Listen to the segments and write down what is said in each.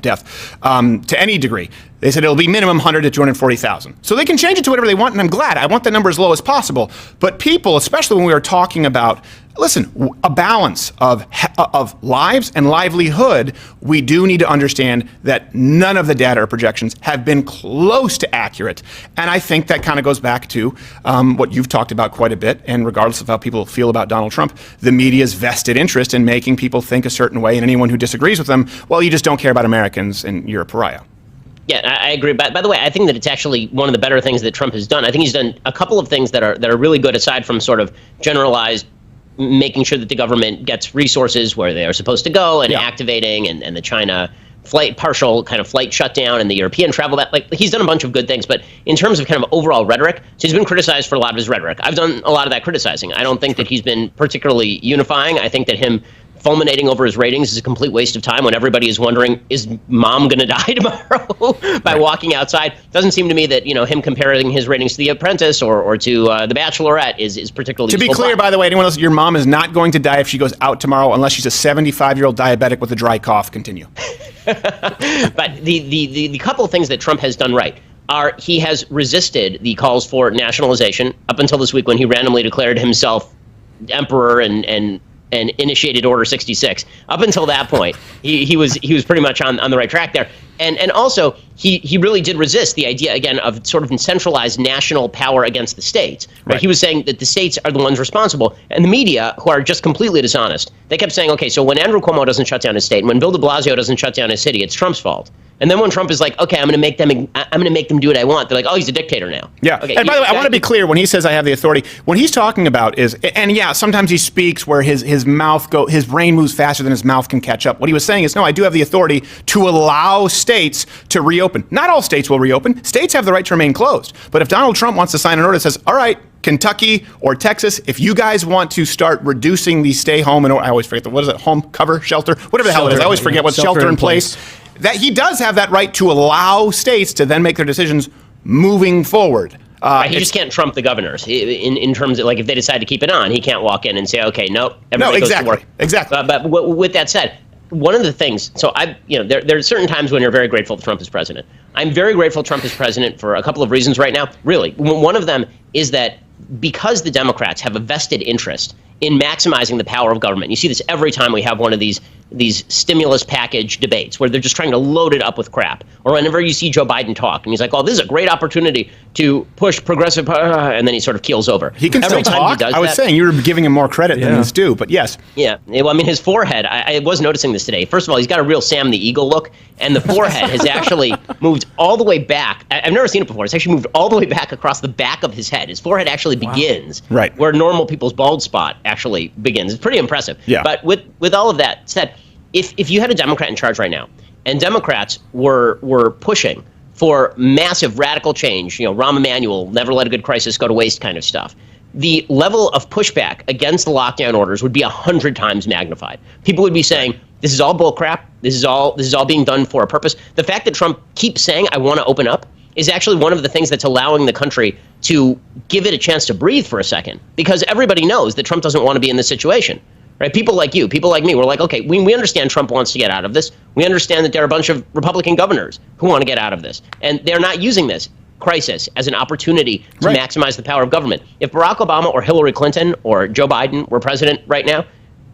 death to any degree. They said it'll be minimum 100 to 240,000. So they can change it to whatever they want, and I'm glad. I want the number as low as possible. But people, especially when we are talking about, listen, a balance of lives and livelihood, we do need to understand that none of the data or projections have been close to accurate. And I think that kind of goes back to what you've talked about quite a bit. And regardless of how people feel about Donald Trump, the media's vested interest in making people think a certain way. And anyone who disagrees with them, well, you just don't care about Americans and you're a pariah. Yeah, I agree. By the way, I think that it's actually one of the better things that Trump has done. I think he's done a couple of things that are really good, aside from sort of generalized making sure that the government gets resources where they are supposed to go and activating and the China partial kind of flight shutdown and the European travel. Like, he's done a bunch of good things. But in terms of kind of overall rhetoric, so he's been criticized for a lot of his rhetoric. I've done a lot of that criticizing. I don't think that he's been particularly unifying. I think that him fulminating over his ratings is a complete waste of time when everybody is wondering, is mom going to die tomorrow by walking outside? Doesn't seem to me that, him comparing his ratings to The Apprentice or to The Bachelorette is particularly To be clear, by the way, anyone else, your mom is not going to die if she goes out tomorrow unless she's a 75-year-old diabetic with a dry cough. Continue. But the couple of things that Trump has done right are he has resisted the calls for nationalization up until this week when he randomly declared himself emperor and initiated Order 66. Up until that point, he was pretty much on the right track there. And also, he really did resist the idea, again, of sort of centralized national power against the states. Right? He was saying that the states are the ones responsible. And the media, who are just completely dishonest, they kept saying, okay, so when Andrew Cuomo doesn't shut down his state, and when Bill de Blasio doesn't shut down his city, it's Trump's fault. And then when Trump is like, okay, I'm going to make them do what I want, they're like, oh, he's a dictator now. Yeah. Okay, and by the way, I want to be clear, when he says I have the authority, what he's talking about is, and yeah, sometimes he speaks where his brain moves faster than his mouth can catch up. What he was saying is, no, I do have the authority to allow states to reopen. Not all states will reopen. States have the right to remain closed. But if Donald Trump wants to sign an order that says, all right, Kentucky or Texas, if you guys want to start reducing the stay home, and I always forget, what is it, home, cover, shelter, whatever the hell it is. I always forget what's shelter in place. That he does have that right to allow states to then make their decisions moving forward. He just can't trump the governors in terms of, like, if they decide to keep it on, he can't walk in and say, okay, nope, everybody goes to work. Exactly. But with that said, one of the things, so there are certain times when you're very grateful that Trump is president. I'm very grateful Trump is president for a couple of reasons right now. Really, one of them is that because the Democrats have a vested interest in maximizing the power of government. You see this every time we have one of these stimulus package debates where they're just trying to load it up with crap. Or whenever you see Joe Biden talk and he's like, oh, this is a great opportunity to push progressive, and then he sort of keels over. He can every still time talk. He does I was saying you were giving him more credit than is due, but yes. Yeah. Well, I mean, his forehead, I was noticing this today. First of all, he's got a real Sam the Eagle look, and the forehead has actually moved all the way back. I've never seen it before. It's actually moved all the way back across the back of his head. His forehead actually begins where normal people's bald spot actually begins. It's pretty impressive. Yeah. But with all of that said, if you had a Democrat in charge right now, and Democrats were pushing for massive radical change, Rahm Emanuel, never let a good crisis go to waste kind of stuff, the level of pushback against the lockdown orders would be 100 times magnified. People would be saying, this is all bullcrap. This is all being done for a purpose. The fact that Trump keeps saying, I want to open up, is actually one of the things that's allowing the country to give it a chance to breathe for a second, because everybody knows that Trump doesn't want to be in this situation. Right? People like you, people like me, we're like, okay, we understand Trump wants to get out of this. We understand that there are a bunch of Republican governors who want to get out of this. And they're not using this crisis as an opportunity to maximize the power of government. If Barack Obama or Hillary Clinton or Joe Biden were president right now,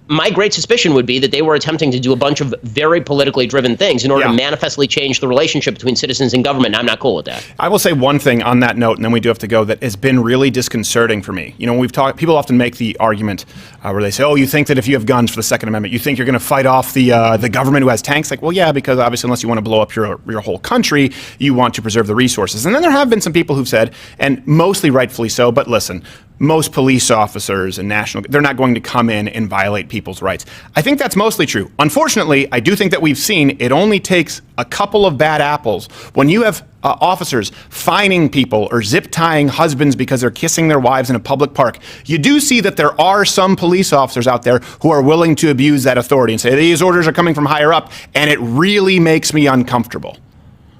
my great suspicion would be that they were attempting to do a bunch of very politically driven things in order to manifestly change the relationship between citizens and government. And I'm not cool with that. I will say one thing on that note, and then we do have to go, that has been really disconcerting for me. When we've talked, people often make the argument where they say, oh, you think that if you have guns for the Second Amendment, you think you're going to fight off the government who has tanks? Like, well, yeah, because obviously unless you want to blow up your whole country, you want to preserve the resources. And then there have been some people who've said, and mostly rightfully so, but listen, most police officers and they're not going to come in and violate people's rights. I think that's mostly true. Unfortunately, I do think that we've seen it only takes a couple of bad apples. When you have officers fining people or zip tying husbands because they're kissing their wives in a public park, you do see that there are some police officers out there who are willing to abuse that authority and say these orders are coming from higher up, and it really makes me uncomfortable.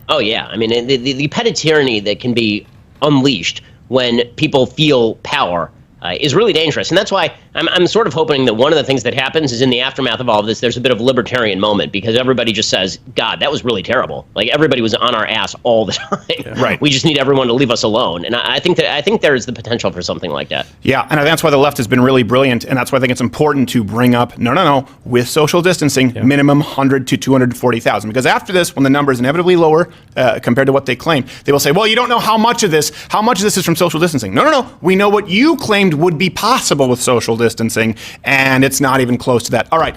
Oh, yeah. I mean, the petty tyranny that can be unleashed when people feel power is really dangerous. And that's why I'm sort of hoping that one of the things that happens is in the aftermath of all of this, there's a bit of a libertarian moment because everybody just says, God, that was really terrible. Like everybody was on our ass all the time. Yeah. Right. We just need everyone to leave us alone. And I think there is the potential for something like that. Yeah, and that's why the left has been really brilliant, and that's why I think it's important to bring up, no, with social distancing, minimum 100 to 240,000. Because after this, when the number is inevitably lower compared to what they claim, they will say, well, you don't know how much of this is from social distancing. No. We know what you claimed would be possible with social distancing, and it's not even close to that. All right.